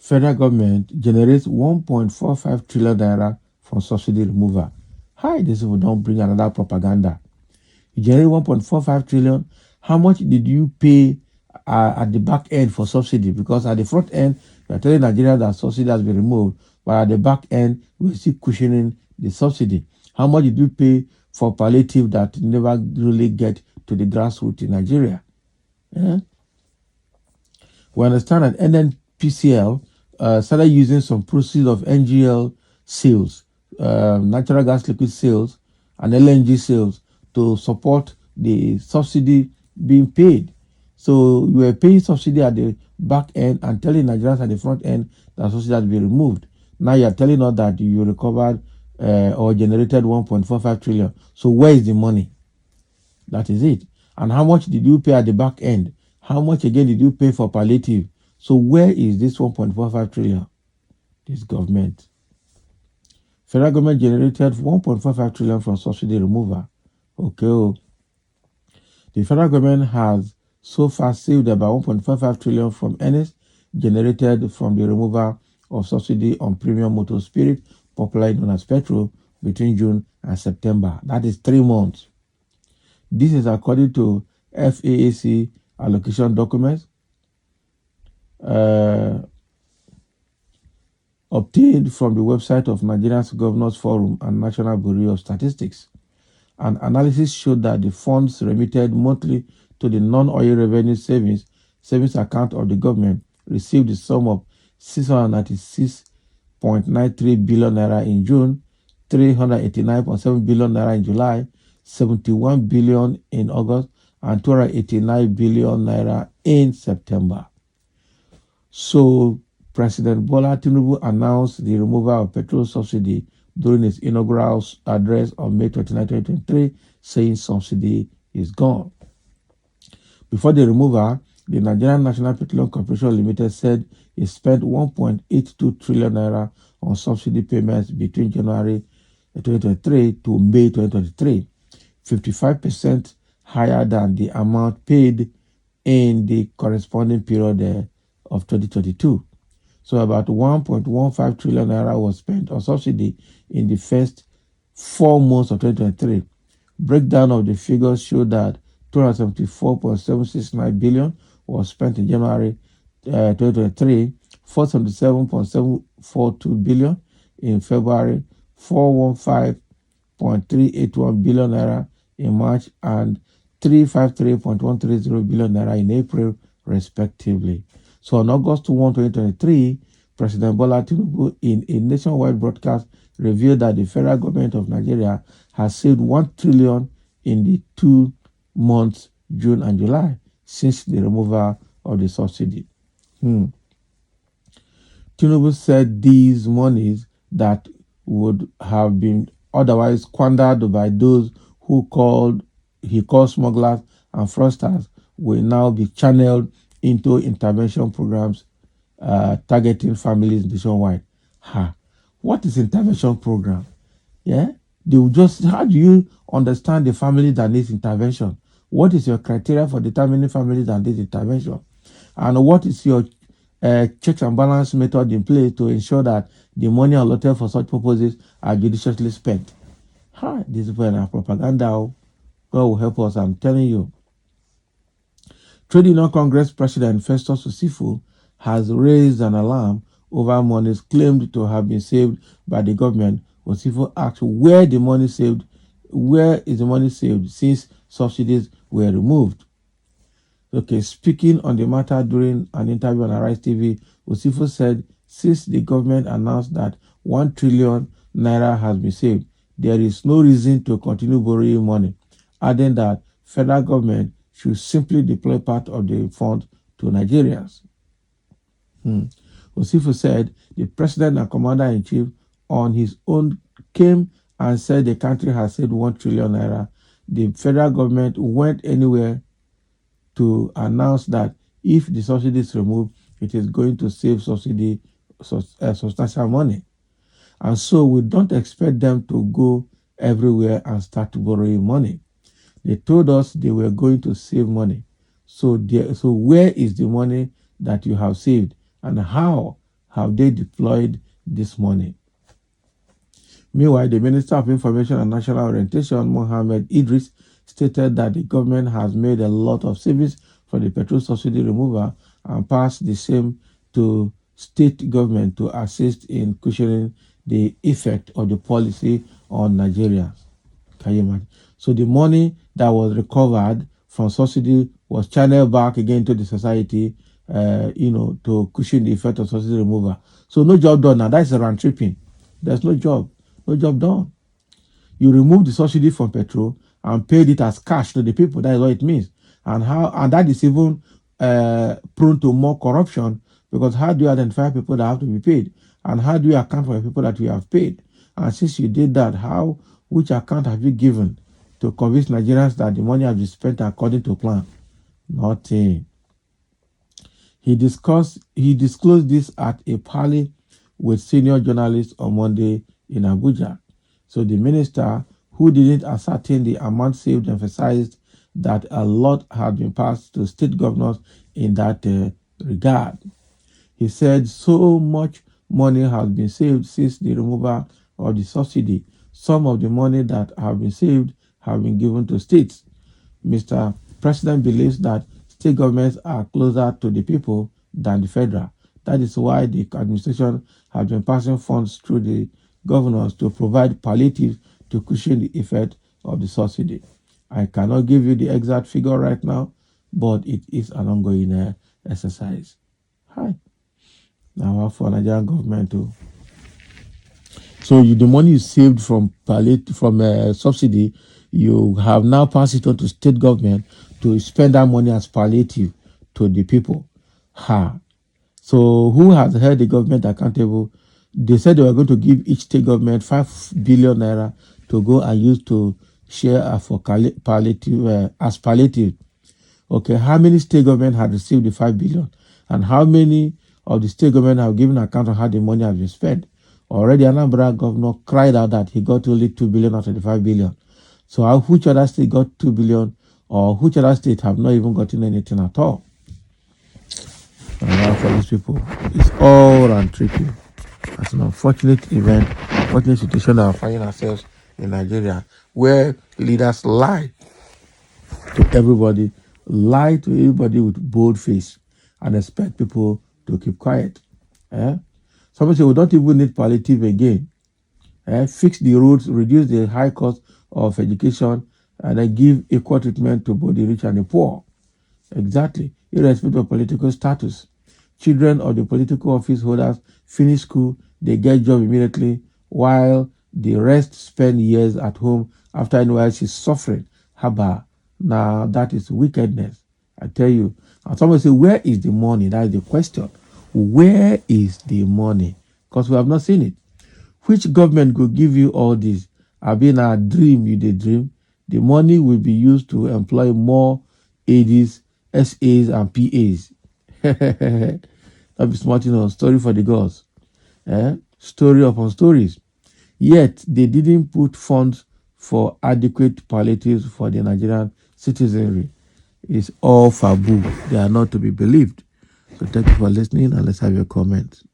federal government generates 1.45 trillion naira from subsidy removal. Hi, these people don't bring another propaganda. You generate 1.45 trillion. How much did you pay at the back end for subsidy? Because at the front end, you are telling Nigeria that subsidy has been removed, but at the back end, we're still cushioning the subsidy. How much did you pay for palliative that never really get to the grassroots in Nigeria? Yeah? We understand that NNPCL started using some proceeds of NGL sales, natural gas liquid sales, and LNG sales to support the subsidy being paid. So you were paying subsidy at the back end and telling Nigerians at the front end that subsidy has been removed. Now you are telling us that you recovered or generated 1.45 trillion. So where is the money? That is it. And how much did you pay at the back end? How much again did you pay for palliative? So where is this 1.45 trillion? This government. Federal government generated 1.45 trillion from subsidy removal. Okay. The federal government has so far saved about 1.55 trillion from earnings generated from the removal of subsidy on premium motor spirit, popularly known as petrol, between June and September. That is 3 months. This is according to FAAC allocation documents obtained from the website of Nigeria's Governors Forum and National Bureau of Statistics. An analysis showed that the funds remitted monthly to the non-oil revenue savings account of the government received the sum of 696.93 billion naira in June, 389.7 billion naira in July, 71 billion in August, and 289 billion naira in September. So President Bola Tinubu announced the removal of petrol subsidy during his inaugural address on May 29, 2023, saying subsidy is gone. Before the removal, the Nigerian National Petroleum Corporation Limited said it spent 1.82 trillion naira on subsidy payments between January 2023 to May 2023, 55% higher than the amount paid in the corresponding period of 2022. So about 1.15 trillion naira was spent on subsidy in the first 4 months of 2023. Breakdown of the figures showed that 274.769 billion was spent in January 2023, 477.742 billion in February, 415.381 billion naira in March, and 353.130 billion naira in April, respectively. So on August 1, 2023, President Bola Tinubu, in a nationwide broadcast, revealed that the federal government of Nigeria has saved 1 trillion in the 2 months, June and July, since the removal of the subsidy. Tinubu said these monies that would have been otherwise squandered by those he called smugglers and fraudsters will now be channeled into intervention programs targeting families nationwide. What is intervention program? Yeah, how do you understand the family that needs intervention? What is your criteria for determining families that need intervention? And what is your checks and balance method in place to ensure that the money allotted for such purposes are judiciously spent? This is propaganda. God will help us, I'm telling you. Trade Union Congress President Festus Osifo has raised an alarm over monies claimed to have been saved by the government. Osifo asked where is the money saved since subsidies were removed. Okay, speaking on the matter during an interview on Arise TV, Osifo said since the government announced that 1 trillion naira has been saved, there is no reason to continue borrowing money, adding that federal government should simply deploy part of the funds to Nigerians. Osifo said the president and commander-in-chief on his own came and said the country has saved 1 trillion naira. The federal government went anywhere to announce that if the subsidy is removed, it is going to save substantial money. And so we don't expect them to go everywhere and start borrowing money. They told us they were going to save money. So where is the money that you have saved? And how have they deployed this money? Meanwhile, the Minister of Information and National Orientation, Mohammed Idris, stated that the government has made a lot of savings for the petrol subsidy removal and passed the same to state government to assist in cushioning the effect of the policy on Nigerians. Can you imagine? So the money that was recovered from subsidy was channeled back again to the society, to cushion the effect of subsidy removal. So no job done now. That's a round tripping. There's no job done. You remove the subsidy from petrol and paid it as cash to the people. That is what it means. And that is even prone to more corruption, because how do you identify people that have to be paid? And how do you account for the people that you have paid? And since you did that, which account have you given to convince Nigerians that the money has been spent according to plan? Nothing. He disclosed this at a parley with senior journalists on Monday in Abuja. So the minister, who didn't ascertain the amount saved, emphasized that a lot had been passed to state governors in that regard. He said so much money has been saved since the removal of the subsidy. Some of the money that have been saved have been given to states. Mr. President believes that state governments are closer to the people than the federal. That is why the administration has been passing funds through the governors to provide palliative to cushion the effect of the subsidy. I cannot give you the exact figure right now, but it is an ongoing exercise. Hi. Now for Nigerian government too. So the money you saved from subsidy, you have now passed it on to state government to spend that money as palliative to the people. So who has held the government accountable? They said they were going to give each state government 5 billion naira to go and use to share for palliative as palliative. Okay, how many state government had received the 5 billion? And how many of the state government have given account of how the money has been spent? Already Anambra governor cried out that he got only 2 billion out of the 5 billion. So which other state got 2 billion, or which other state have not even gotten anything at all? And now for these people, it's all around tricky. It's an unfortunate event, unfortunate situation that we're finding ourselves in Nigeria, where leaders lie to everybody with bold face and expect people to keep quiet. Somebody say we don't even need palliative again. Fix the roads, reduce the high cost of education, and then give equal treatment to both the rich and the poor. Exactly, irrespective of political status. Children of the political office holders finish school, they get job immediately, while the rest spend years at home after NYC is suffering. Haba, now that is wickedness. I tell you. And somebody say, where is the money? That is the question. Where is the money? Because we have not seen it. Which government could give you all this? I've been a dream, you the dream. The money will be used to employ more ADs, SAs, and PAs. That be smart, story for the gods. Story upon stories. Yet, they didn't put funds for adequate palliatives for the Nigerian citizenry. It's all fabu. They are not to be believed. So thank you for listening, and let's have your comments.